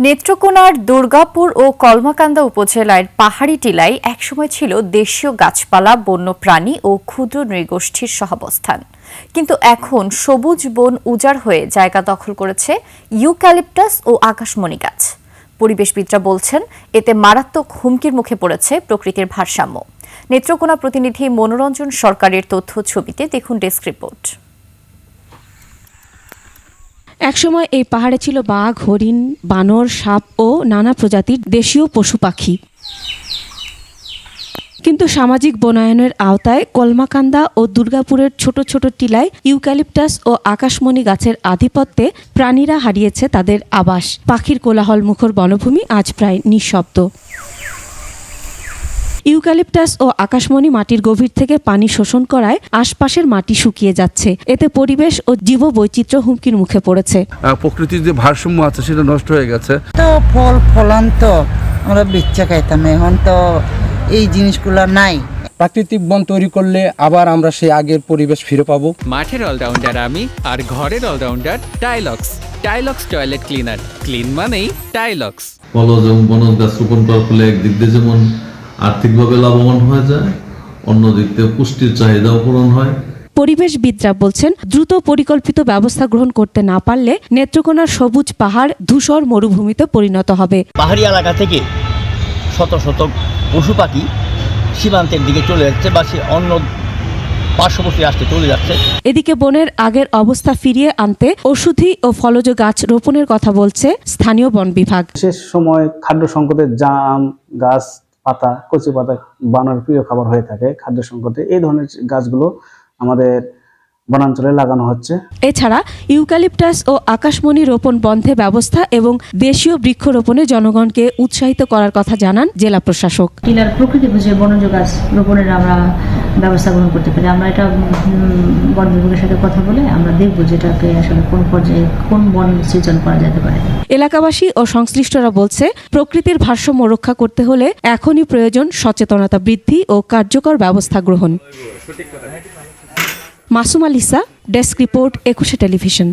নেত্রকোনার দুর্গাপুর ও কলমাকান্দা উপজেলার পাহাড়ি টিলায় একসময় ছিল দেশীয় গাছপালা, বন্যপ্রাণী ও ক্ষুদ্র নৃগোষ্ঠীর সহাবস্থান। কিন্তু এখন সবুজ বন উজাড় হয়ে জায়গা দখল করেছে ইউক্যালিপটাস ও আকাশমণি গাছ। পরিবেশবিদরা বলছেন, এতে মারাত্মক হুমকির মুখে পড়েছে প্রকৃতির ভারসাম্য। নেত্রকোনা প্রতিনিধি মনোরঞ্জন সরকারের তথ্য ছবিতে দেখুন ডেস্ক রিপোর্ট। একসময় এই পাহাড়ে ছিল বাঘ, হরিণ, বানর, সাপ ও নানা প্রজাতির দেশীয় পশু পাখি। কিন্তু সামাজিক বনায়নের আওতায় কলমাকান্দা ও দুর্গাপুরের ছোট ছোট টিলায় ইউক্যালিপটাস ও আকাশমণি গাছের আধিপত্যে প্রাণীরা হারিয়েছে তাদের আবাস। পাখির কোলাহল মুখর বনভূমি আজ প্রায় নিঃশব্দ। ইউক্যালিপটাস ও আকাশমণি মাটির গভীর থেকে পানি শোষণ করায় আশপাশের মাটি শুকিয়ে যাচ্ছে। এতে পরিবেশ ও জীববৈচিত্র্য হুমকির মুখে পড়েছে। প্রকৃতির যে ভারসাম্য আছে সেটা নষ্ট হয়ে গেছে। তো ফলন তো আমরা বেচা খাইতাম, এখন তো এই জিনিসগুলো নাই। প্রাকৃতিক বন তৈরি করলে আবার আমরা সেই আগের পরিবেশ ফিরে পাবো। মাঠের অলরাউন্ডার আমি, আর ঘরের allrounder Tilex. Tilex toilet cleaner, clean মানেই টাইলক্স। ফলজ এবং বনজ গাছ রোপণ করার ফলে একদিক দিয়ে যেমন আর্থিকভাবে লাভবান হয়ে যায়, অন্যদিক থেকে পুষ্টির চাহিদাও পূরণ হয়। পরিবেশবিদরা বলছেন, দ্রুত পরিকল্পিত ব্যবস্থা গ্রহণ করতে না পারলে নেত্রকোনার সবুজ পাহাড় ধূসর মরুভূমিতে পরিণত হবে। পাহাড়ি এলাকা থেকে শত শত পশু পাখি সীমান্তের দিকে চলে যাচ্ছে বা অন্য পার্শ্ববর্তী রাষ্ট্রে চলে যাচ্ছে। এদিকে বনের আগের অবস্থা ফিরিয়ে আনতে ওষুধি ও ফলজ গাছ রোপণের কথা বলছে স্থানীয় বন বিভাগ। শেষ সময় খাদ্য সংকটে জাম গাছ, পাতা, কচি পাতা বানরের প্রিয় খাবার হয়ে থাকে। খাদ্য সংকটে এই ধরনের গাছগুলো আমাদের বনাঞ্চলে লাগানো হচ্ছে। এছাড়া ইউক্যালিপটাস ও আকাশমণি রোপণ বন্ধে ব্যবস্থা এবং দেশীয় বৃক্ষরোপণে জনগণকে উৎসাহিত করার কথা জানান জেলা প্রশাসক। টিলার প্রকৃতি বুঝে বনজ গাছ রোপণের আমরা ব্যবস্থা গ্রহণ করতে পারি। আমরা এটা বন বিভাগের সাথে কথা বলে আমরা দেখব যেটাকে আসলে কোন পর্যায়ে কোন বন সৃজন করা যেতে পারে। এলাকাবাসী ও সংশ্লিষ্টরা বলছে, প্রকৃতির ভারসাম্য রক্ষা করতে হলে এখনই প্রয়োজন সচেতনতা বৃদ্ধি ও কার্যকর ব্যবস্থা গ্রহণ। Masum আলিসা, desk report, 21 television.